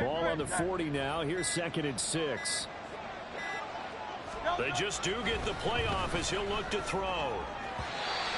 Ball on the 40 now. Here's 2nd and 6. They just do get the playoff as he'll look to throw.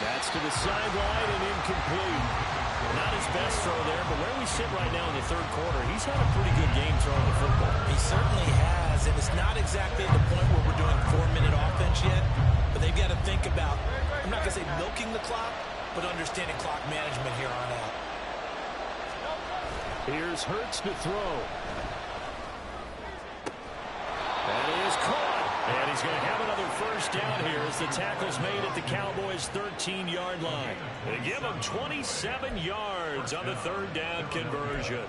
That's to the sideline and incomplete. Not his best throw there, but where we sit right now in the third quarter, he's had a pretty good game throwing the football. He certainly has, and it's not exactly at the point where we're doing 4-minute offense yet, but they've got to think about, I'm not going to say milking the clock, but understanding clock management here on out. Here's Hurts to throw. That is caught. And he's going to have another first down here as the tackle's made at the Cowboys' 13-yard line. They give him 27 yards on the third down conversion.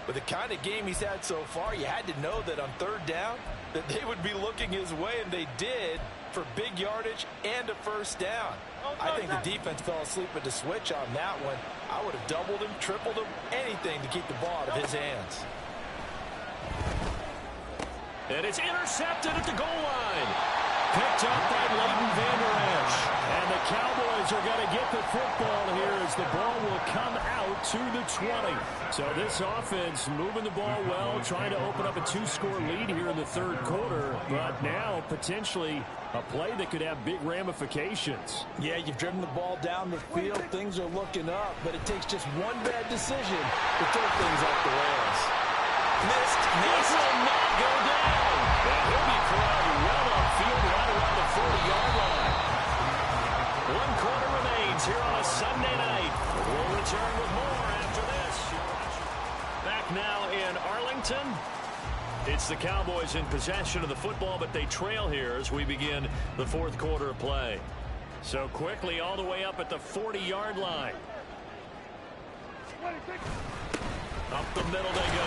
With the kind of game he's had so far, you had to know that on third down that they would be looking his way, and they did, for big yardage and a first down. I think the defense fell asleep at the switch on that one. I would have doubled him, tripled him, anything to keep the ball out of his hands. And it's intercepted at the goal line. Picked up by Leighton Vander Esch. And the Cowboys are going to get the football here as the ball will come out to the 20. So this offense moving the ball well, trying to open up a 2-score lead here in the third quarter. But now potentially a play that could have big ramifications. Yeah, you've driven the ball down the field. Things are looking up, but it takes just one bad decision to throw things off the rails. Missed. Will not go down. And he'll be crowded well upfield right around the 40-yard line. 1 quarter remains here on a Sunday night. We'll return with more after this. Back now in Arlington. It's the Cowboys in possession of the football, but they trail here as we begin the fourth quarter of play. So quickly all the way up at the 40-yard line. Up the middle they go.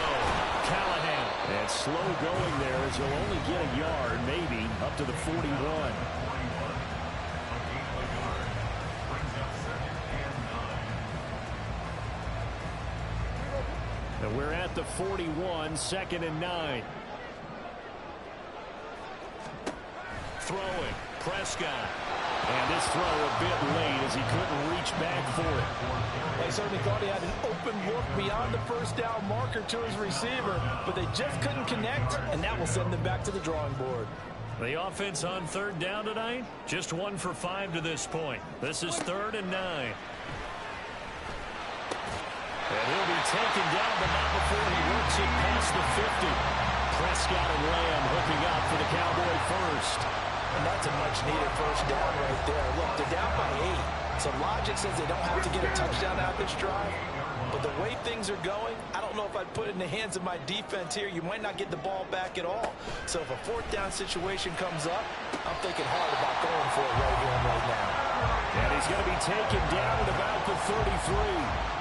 Callahan. And slow going there as he'll only get a yard, maybe, up to the 41. And we're at the 41, 2nd and 9. Throwing. Prescott. And this throw a bit late as he couldn't reach back for it. They certainly thought he had an open look beyond the first down marker to his receiver, but they just couldn't connect, and that will send them back to the drawing board. The offense on third down tonight, just 1 for 5 to this point. This is 3rd and 9. And he'll be taken down, but not before he works it past the 50. Prescott and Lamb hooking up for the Cowboy first. And that's a much-needed first down right there. Look, they're down by 8. So logic says they don't have to get a touchdown out this drive. But the way things are going, I don't know if I'd put it in the hands of my defense here. You might not get the ball back at all. So if a 4th down situation comes up, I'm thinking hard about going for it right here and right now. And he's going to be taken down at about the 33.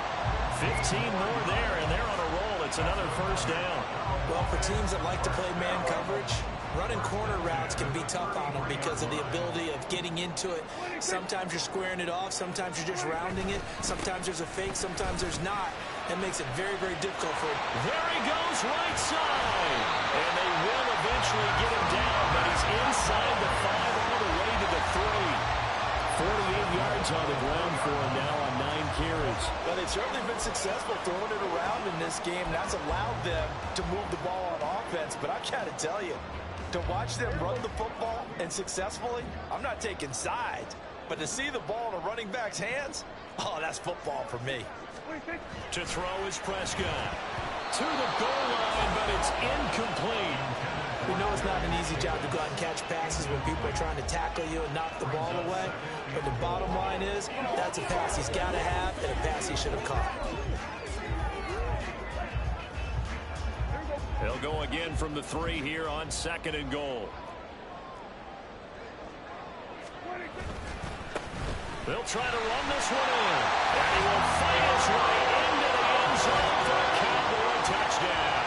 15 more there, and they're on a roll. It's another first down. Well, for teams that like to play man coverage, running corner routes can be tough on them because of the ability of getting into it. Sometimes you're squaring it off. Sometimes you're just rounding it. Sometimes there's a fake. Sometimes there's not. That makes it very, very difficult for him. There he goes, right side. And they will eventually get him down, but he's inside the 5 all the way to the 3. 48 yards on the ground for him now on 9 carries. Well, they've certainly been successful throwing it around in this game. That's allowed them to move the ball on offense. But I got to tell you, to watch them run the football and successfully, I'm not taking sides. But to see the ball in a running back's hands, oh, that's football for me. To throw is Prescott. To the goal line, but it's incomplete. We know it's not an easy job to go out and catch passes when people are trying to tackle you and knock the ball away. But the bottom line is, that's a pass he's got to have and a pass he should have caught. They'll go again from the 3 here on 2nd and goal. They'll try to run this one in. And he will fight his way into the end zone for a Cowboy touchdown.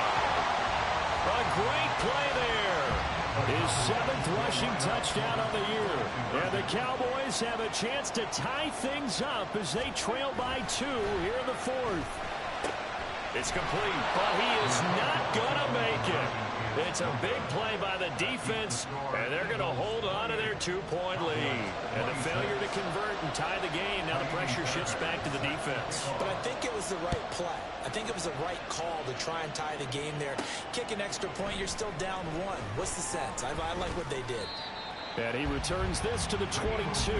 A great play there. His 7th rushing touchdown of the year. And the Cowboys have a chance to tie things up as they trail by 2 here in the 4th. It's It's complete, but he is not going to make it. It's a big play by the defense, and they're going to hold on to their 2-point lead. And the failure to convert and tie the game, now the pressure shifts back to the defense. But I think it was the right play. I think it was the right call to try and tie the game there. Kick an extra point, you're still down 1. What's the sense? I like what they did. And he returns this to the 22.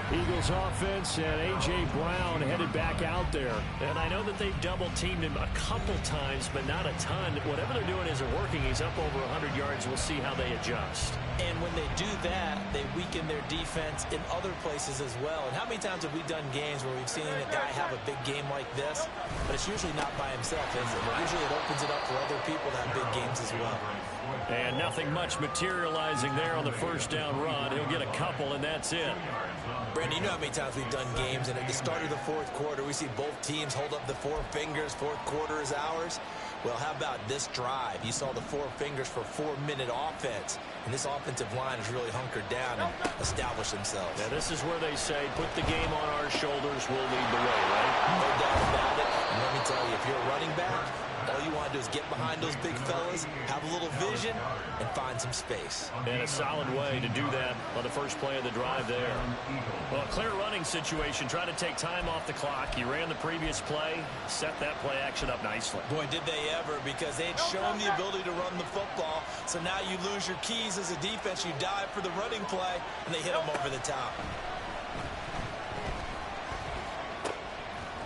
Eagles offense and A.J. Brown headed back out there. And I know that they've double-teamed him a couple times, but not a ton. Whatever they're doing isn't working. He's up over 100 yards. We'll see how they adjust. And when they do that, they weaken their defense in other places as well. And how many times have we done games where we've seen a guy have a big game like this, but it's usually not by himself, is it? Usually it opens it up for other people to have big games as well. And nothing much materializing there on the first down run. He'll get a couple, and that's it. Brandon, you know how many times we've done games, and at the start of the fourth quarter, we see both teams hold up the 4 fingers, fourth quarter is ours. Well, how about this drive? You saw the 4 fingers for 4-minute offense, and this offensive line has really hunkered down and established themselves. Yeah, this is where they say, put the game on our shoulders, we'll lead the way, right? No doubt about it. And let me tell you, if you're a running back, all you want to do is get behind those big fellas, have a little vision, and find some space. And a solid way to do that on the first play of the drive there. Well, a clear running situation. Try to take time off the clock. You ran the previous play, set that play action up nicely. Boy, did they ever, because they had shown the ability to run the football. So now you lose your keys as a defense. You dive for the running play, and they hit them over the top.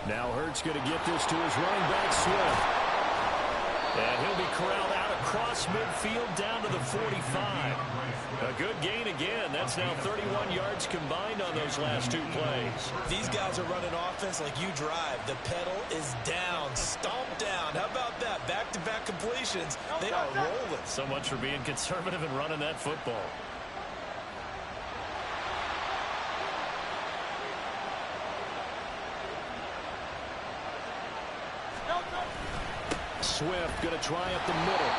Now Hurts going to get this to his running back, Swift. And he'll be corralled out across midfield down to the 45. A good gain again. That's now 31 yards combined on those last 2 plays. These guys are running offense like you drive. The pedal is down, stomp down. How about that? Back-to-back completions. They are rolling. So much for being conservative and running that football. Swift going to try up the middle.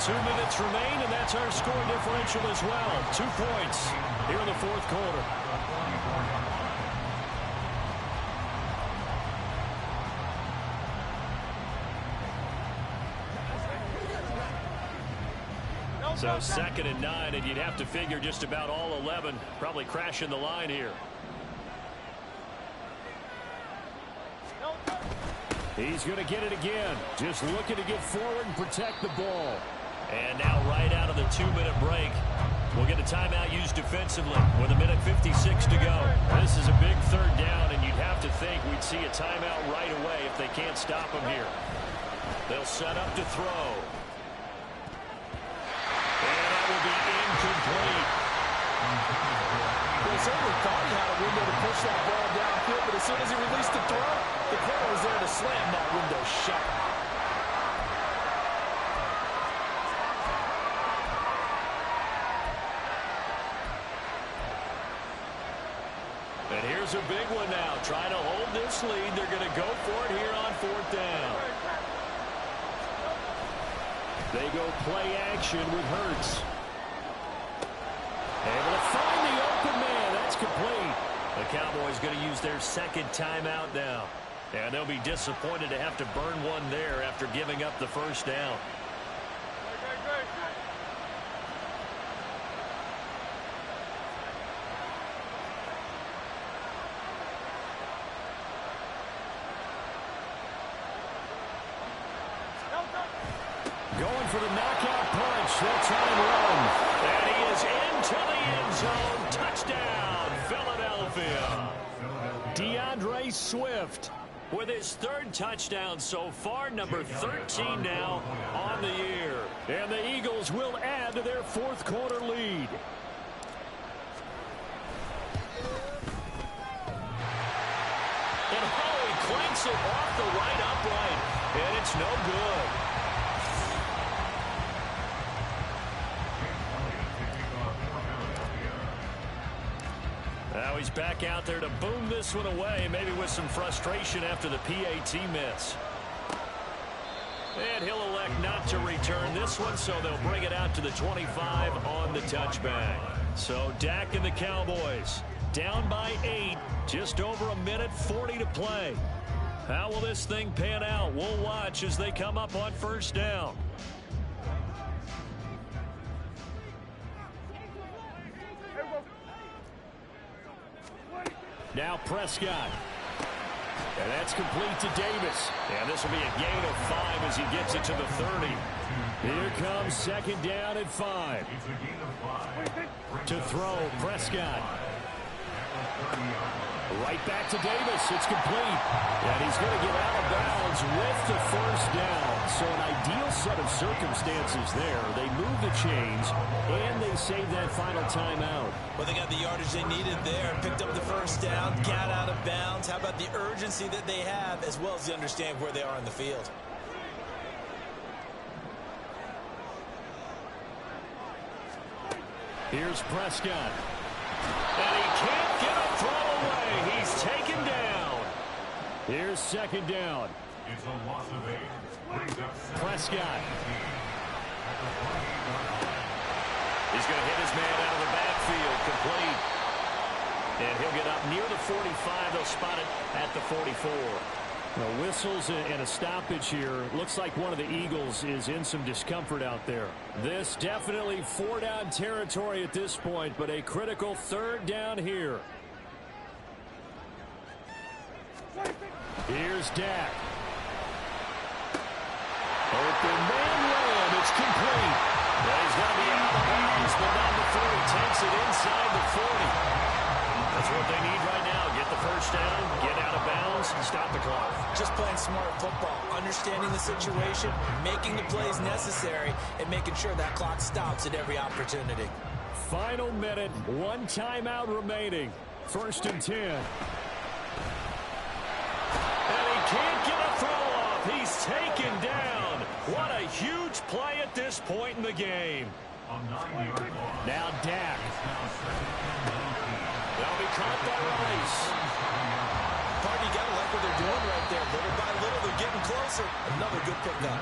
2 minutes remain, and that's our score differential as well. 2 points here in the fourth quarter. So 2nd and 9, and you'd have to figure just about all 11 probably crashing the line here. He's going to get it again. Just looking to get forward and protect the ball. And now right out of the 2-minute break, we'll get a timeout used defensively with 1:56 to go. This is a big 3rd down, and you'd have to think we'd see a timeout right away if they can't stop him here. They'll set up to throw. And that will be incomplete. Well, he certainly thought he had a window to push that ball downfield, but as soon as he released the throw, the corner was there to slam that window shut. And here's a big one now. Trying to hold this lead. They're going to go for it here on 4th down. They go play action with Hurts. Able to find the open man. That's complete. The Cowboys going to use their 2nd timeout now. And they'll be disappointed to have to burn one there after giving up the 1st down. Going for the knockout punch. They'll try and run. And he is into the end zone. Touchdown, Philadelphia. DeAndre Swift with his 3rd touchdown so far, number 13 now on the year. And the Eagles will add to their 4th quarter lead. And Howie clanks it off the right upright, and it's no good. Now he's back out there to boom this one away, maybe with some frustration after the PAT miss. And he'll elect not to return this one, so they'll bring it out to the 25 on the touchback. So Dak and the Cowboys down by 8. Just over a minute 40 to play. How will this thing pan out? We'll watch as they come up on first down. Now Prescott. And that's complete to Davis. And this will be a gain of 5 as he gets it to the 30. Here comes second down at 5. To throw, Prescott. Right back to Davis. It's complete. And he's going to get out of bounds with the first down. So an ideal set of circumstances there. They move the chains, and they save that final timeout. Well, they got the yardage they needed there. Picked up the first down, got out of bounds. How about the urgency that they have, as well as the understanding where they are in the field? Here's Prescott. And he can't get a throw away. He's taken down. Here's second down. It's a loss of 8. Prescott. He's going to hit his man out of the backfield, complete. And he'll get up near the 45. They'll spot it at the 44. Well, whistles and a stoppage here. Looks like one of the Eagles is in some discomfort out there. This definitely 4-down territory at this point, but a critical third down here. Here's Dak. Open man run. It's complete. Well, he's going to be out of bounds, but not before he takes it inside the 40. That's what they need right now. Get the first down, get out of bounds, stop the clock. Just playing smart football, understanding the situation, making the plays necessary, and making sure that clock stops at every opportunity. Final minute, 1 timeout remaining. 1st and 10. And he can't get a throw off. He's taken down. What a huge play at this point in the game. Now Dak. They'll be caught by Rice. Party, you got to like what they're doing right there. Little by little, they're getting closer. Another good pickup.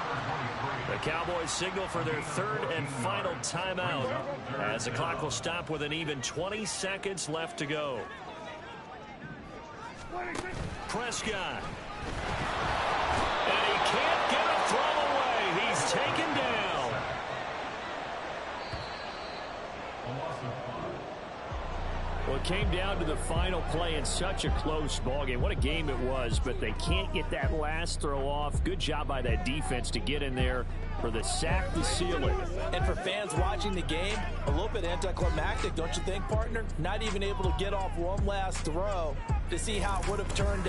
The Cowboys signal for their 3rd and final timeout as the clock will stop with an even 20 seconds left to go. Prescott. And he can't get a throw away. He's taken down. Well, it came down to the final play in such a close ballgame. What a game it was, but they can't get that last throw off. Good job by that defense to get in there for the sack to seal it. And for fans watching the game, a little bit anticlimactic, don't you think, partner? Not even able to get off one last throw to see how it would have turned out.